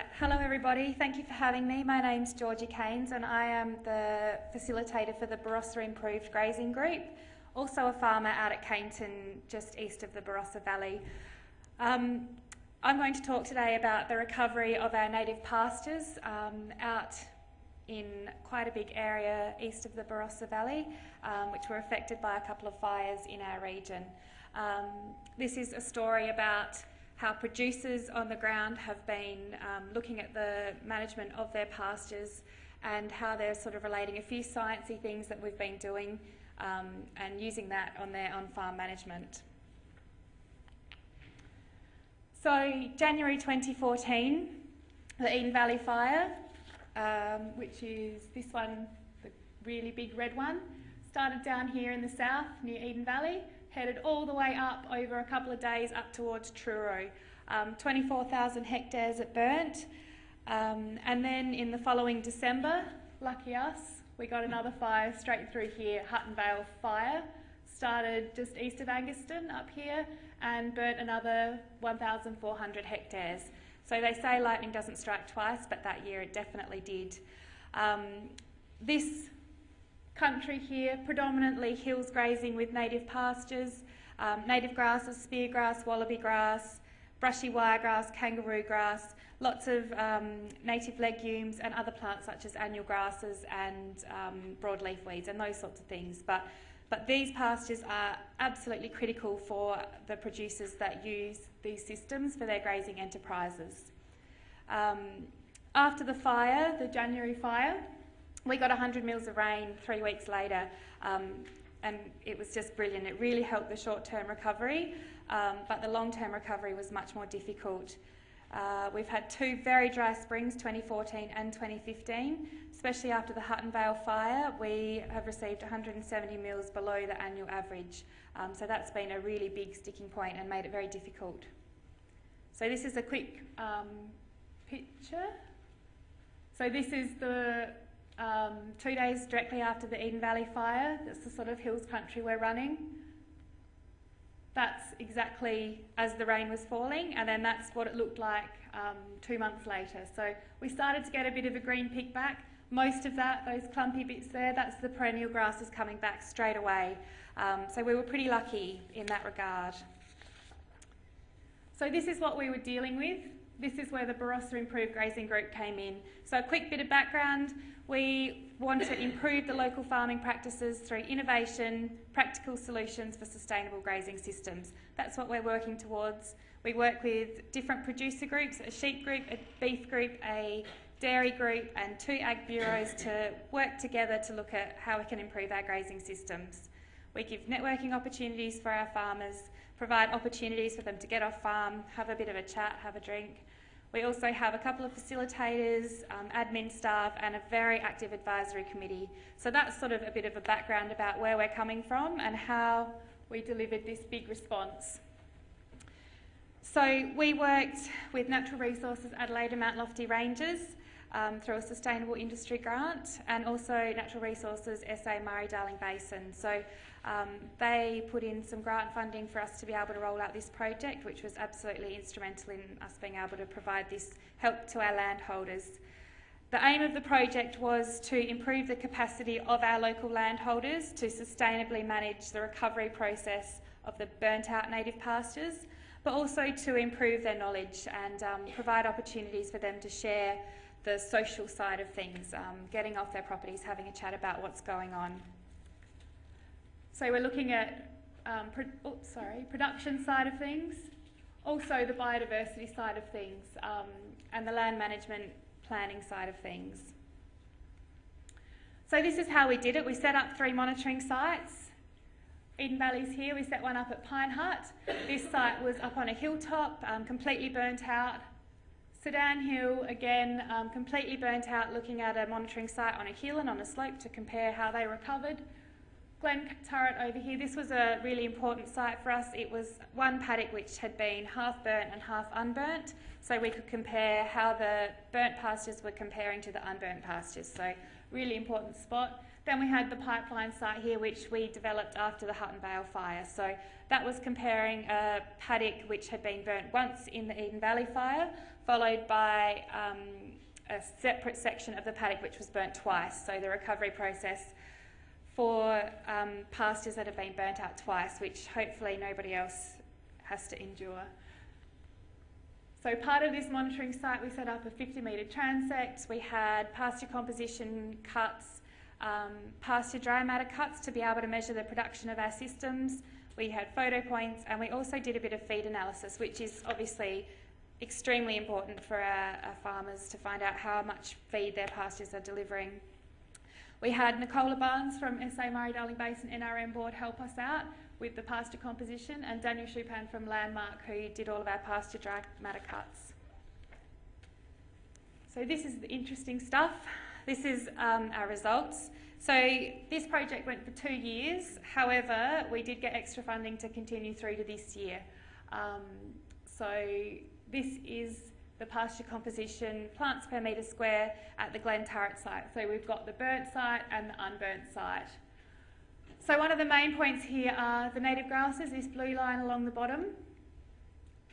Right, hello everybody, thank you for having me. My name's Georgie Keynes and I am the facilitator for the Barossa Improved Grazing Group, also a farmer out at Cainton, just east of the Barossa Valley. I'm going to talk today about the recovery of our native pastures out in quite a big area east of the Barossa Valley, which were affected by a couple of fires in our region. This is a story about how producers on the ground have been looking at the management of their pastures and how they're sort of relating a few sciencey things that we've been doing and using that on their on-farm management. So January 2014, the Eden Valley Fire, which is this one, the really big red one, started down here in the south near Eden Valley, headed all the way up over a couple of days up towards Truro. 24,000 hectares it burnt. And then in the following December, lucky us, we got another fire straight through here, Hutton Vale Fire. Started just east of Angaston up here and burnt another 1,400 hectares. So they say lightning doesn't strike twice, but that year it definitely did. This country here, predominantly hills grazing with native pastures, native grasses, spear grass, wallaby grass, brushy wiregrass, kangaroo grass, lots of native legumes and other plants such as annual grasses and broadleaf weeds and those sorts of things. But these pastures are absolutely critical for the producers that use these systems for their grazing enterprises. After the fire, the January fire, we got 100 mils of rain 3 weeks later, and it was just brilliant. It really helped the short-term recovery, but the long-term recovery was much more difficult. We've had two very dry springs, 2014 and 2015, especially after the Hutton Vale fire. We have received 170 mils below the annual average, so that's been a really big sticking point and made it very difficult. So this is a quick picture. So this is the 2 days directly after the Eden Valley fire. That's the sort of hills country we're running. That's exactly as the rain was falling, and then that's what it looked like 2 months later. So we started to get a bit of a green pick back. Most of that, those clumpy bits there, that's the perennial grasses coming back straight away. So we were pretty lucky in that regard. So this is what we were dealing with. This is where the Barossa Improved Grazing Group came in. So a quick bit of background. We want to improve the local farming practices through innovation, practical solutions for sustainable grazing systems. That's what we're working towards. We work with different producer groups, a sheep group, a beef group, a dairy group and 2 ag bureaus to work together to look at how we can improve our grazing systems. We give networking opportunities for our farmers, provide opportunities for them to get off farm, have a bit of a chat, have a drink. We also have a couple of facilitators, admin staff and a very active advisory committee. So that's sort of a bit of a background about where we're coming from and how we delivered this big response. So we worked with Natural Resources Adelaide and Mount Lofty Ranges through a sustainable industry grant and also Natural Resources SA Murray-Darling Basin. So they put in some grant funding for us to be able to roll out this project, which was absolutely instrumental in us being able to provide this help to our landholders. The aim of the project was to improve the capacity of our local landholders to sustainably manage the recovery process of the burnt out native pastures, but also to improve their knowledge and provide opportunities for them to share the social side of things, getting off their properties, having a chat about what's going on. So we're looking at production side of things, also the biodiversity side of things, and the land management planning side of things. So this is how we did it. We set up 3 monitoring sites. Eden Valley's here. We set one up at Pine Hut. This site was up on a hilltop, completely burnt out. Sedan Hill, again, completely burnt out, looking at a monitoring site on a hill and on a slope to compare how they recovered. Glen Turret over here, this was a really important site for us. It was one paddock which had been half burnt and half unburnt, so we could compare how the burnt pastures were comparing to the unburnt pastures, so really important spot. Then we had the pipeline site here, which we developed after the Hutton Vale fire. So that was comparing a paddock which had been burnt once in the Eden Valley fire, followed by a separate section of the paddock which was burnt twice. So the recovery process for pastures that have been burnt out twice, which hopefully nobody else has to endure. So part of this monitoring site, we set up a 50-metre transect. We had pasture composition cuts, pasture dry matter cuts to be able to measure the production of our systems. We had photo points, and we also did a bit of feed analysis, which is obviously extremely important for our farmers to find out how much feed their pastures are delivering. We had Nicola Barnes from SA Murray-Darling Basin NRM board help us out with the pasture composition, and Daniel Schupan from Landmark, who did all of our pasture dry matter cuts. So this is the interesting stuff. This is our results. So this project went for 2 years. However, we did get extra funding to continue through to this year. So this is the pasture composition, plants per metre square at the Glen Turret site. So we've got the burnt site and the unburnt site. So one of the main points here are the native grasses, this blue line along the bottom.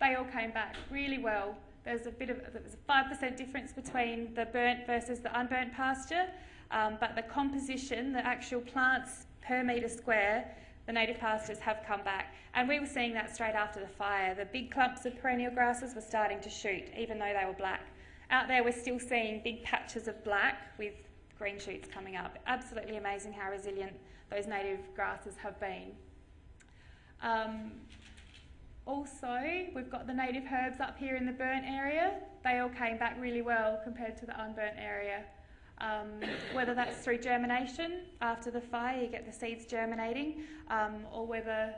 They all came back really well. There was a 5% difference between the burnt versus the unburnt pasture, but the composition, the actual plants per metre square, the native pastures have come back. And we were seeing that straight after the fire. The big clumps of perennial grasses were starting to shoot, even though they were black. Out there, we're still seeing big patches of black with green shoots coming up. Absolutely amazing how resilient those native grasses have been. Also, we've got the native herbs up here in the burnt area. They all came back really well compared to the unburnt area. Whether that's through germination after the fire, you get the seeds germinating, or whether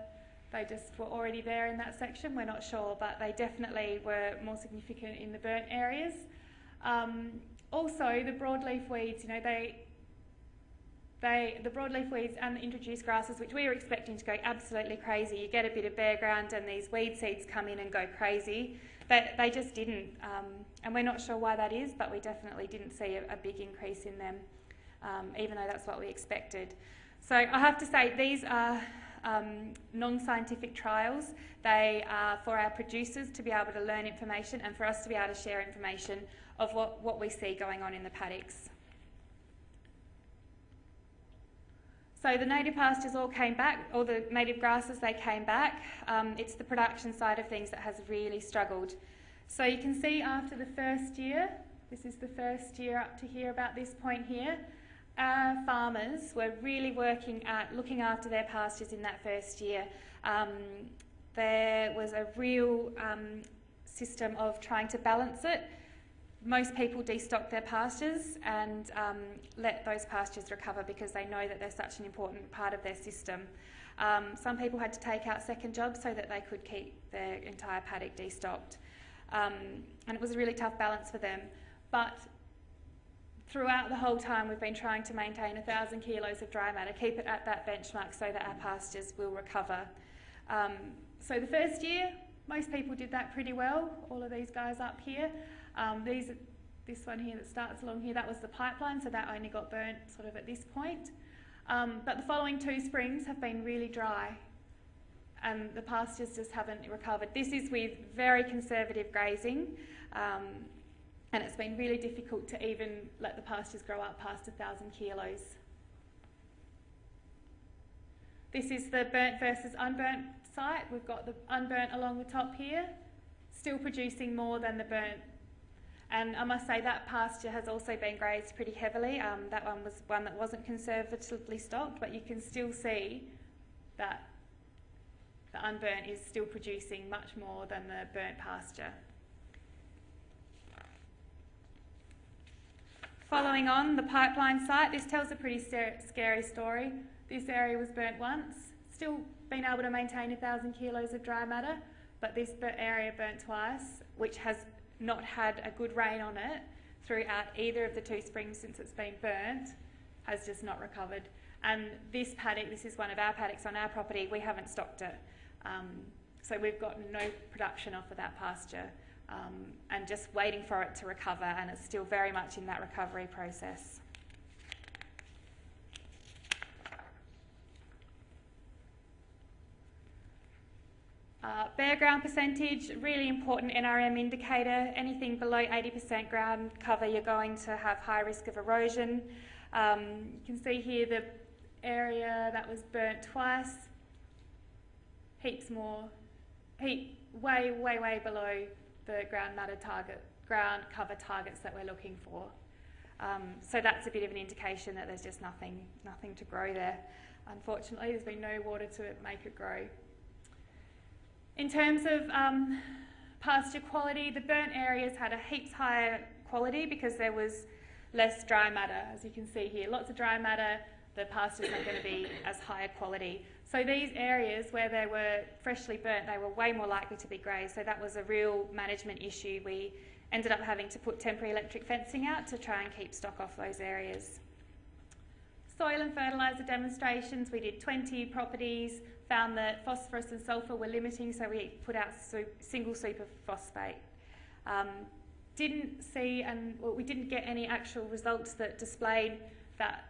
they just were already there in that section, we're not sure, but they definitely were more significant in the burnt areas. Also, the broadleaf weeds, you know, the broadleaf weeds and the introduced grasses, which we were expecting to go absolutely crazy. You get a bit of bare ground and these weed seeds come in and go crazy. They just didn't, and we're not sure why that is, but we definitely didn't see a big increase in them, even though that's what we expected. So I have to say, these are non-scientific trials. They are for our producers to be able to learn information and for us to be able to share information of what we see going on in the paddocks. So the native pastures all came back, all the native grasses, they came back. It's the production side of things that has really struggled. So you can see after the first year, this is the first year up to here, about this point here, our farmers were really working at looking after their pastures in that first year. There was a real system of trying to balance it. Most people destock their pastures and let those pastures recover because they know that they're such an important part of their system. Some people had to take out second jobs so that they could keep their entire paddock destocked. And it was a really tough balance for them. But throughout the whole time, we've been trying to maintain 1,000 kilos of dry matter, keep it at that benchmark so that our pastures will recover. So the first year, most people did that pretty well, all of these guys up here. This one here that starts along here, that was the pipeline, so that only got burnt sort of at this point. But the following 2 springs have been really dry and the pastures just haven't recovered. This is with very conservative grazing, and it's been really difficult to even let the pastures grow up past 1,000 kilos. This is the burnt versus unburnt site. We've got the unburnt along the top here, still producing more than the burnt. And I must say that pasture has also been grazed pretty heavily. That one was one that wasn't conservatively stocked, but you can still see that the unburnt is still producing much more than the burnt pasture. Following on, the pipeline site, this tells a pretty scary story. This area was burnt once, still been able to maintain 1,000 kilos of dry matter, but this area burnt twice, which has not had a good rain on it throughout either of the 2 springs since it's been burnt, has just not recovered. And this paddock, this is one of our paddocks on our property, we haven't stocked it. So we've got no production off of that pasture and just waiting for it to recover, and it's still very much in that recovery process. Bare ground percentage, really important NRM indicator. Anything below 80% ground cover, you're going to have high risk of erosion. You can see here the area that was burnt twice, heaps more, way below the ground cover targets that we're looking for. So that's a bit of an indication that there's just nothing to grow there. Unfortunately, there's been no water to make it grow. In terms of pasture quality, the burnt areas had a heaps higher quality because there was less dry matter. As you can see here, lots of dry matter, the pasture's not going to be as high a quality. So these areas where they were freshly burnt, they were way more likely to be grazed. So that was a real management issue. We ended up having to put temporary electric fencing out to try and keep stock off those areas. Soil and fertiliser demonstrations, we did 20 properties, found that phosphorus and sulphur were limiting, so we put out single superphosphate. We didn't get any actual results that displayed that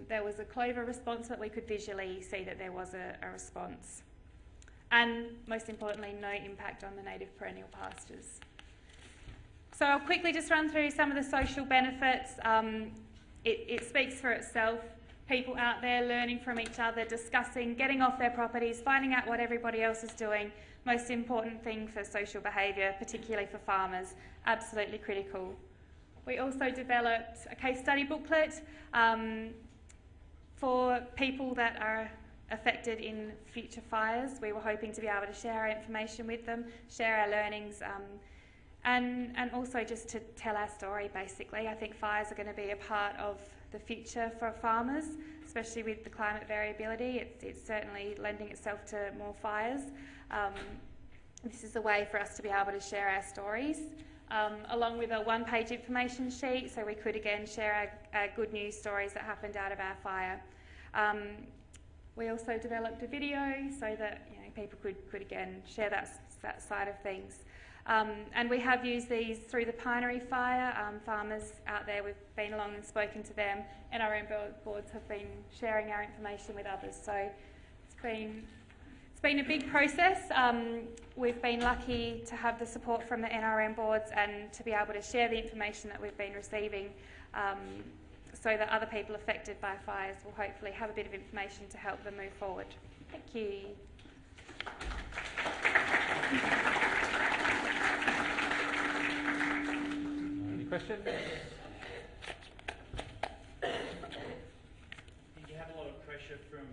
there was a clover response, but we could visually see that there was a response. And most importantly, no impact on the native perennial pastures. So I'll quickly just run through some of the social benefits. It speaks for itself. People out there learning from each other, discussing, getting off their properties, finding out what everybody else is doing. Most important thing for social behaviour, particularly for farmers, absolutely critical. We also developed a case study booklet for people that are affected in future fires. We were hoping to be able to share our information with them, share our learnings, and also just to tell our story, basically. I think fires are going to be a part of the future for farmers, especially with the climate variability. It's certainly lending itself to more fires. This is a way for us to be able to share our stories, along with a one-page information sheet, so we could again share our good news stories that happened out of our fire. We also developed a video so that people could again share that side of things. And we have used these through the Pinery fire. Farmers out there, we've been along and spoken to them, and our NRM boards have been sharing our information with others. So it's been a big process. We've been lucky to have the support from the NRM boards and to be able to share the information that we've been receiving so that other people affected by fires will hopefully have a bit of information to help them move forward. Thank you. Question? Did you have a lot of pressure from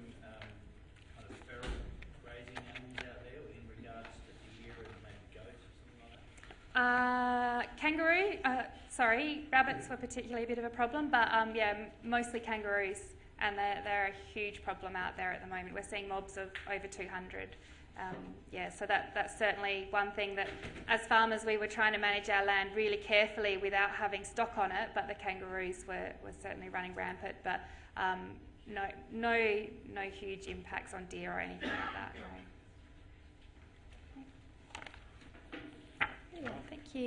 kind of feral grazing animals out there in regards to deer and maybe goats or something like that? Rabbits were particularly a bit of a problem, but yeah, mostly kangaroos, and they're a huge problem out there at the moment. We're seeing mobs of over 200. So that's certainly one thing that, as farmers, we were trying to manage our land really carefully without having stock on it, but the kangaroos were certainly running rampant, but no huge impacts on deer or anything like that. No. Yeah, thank you.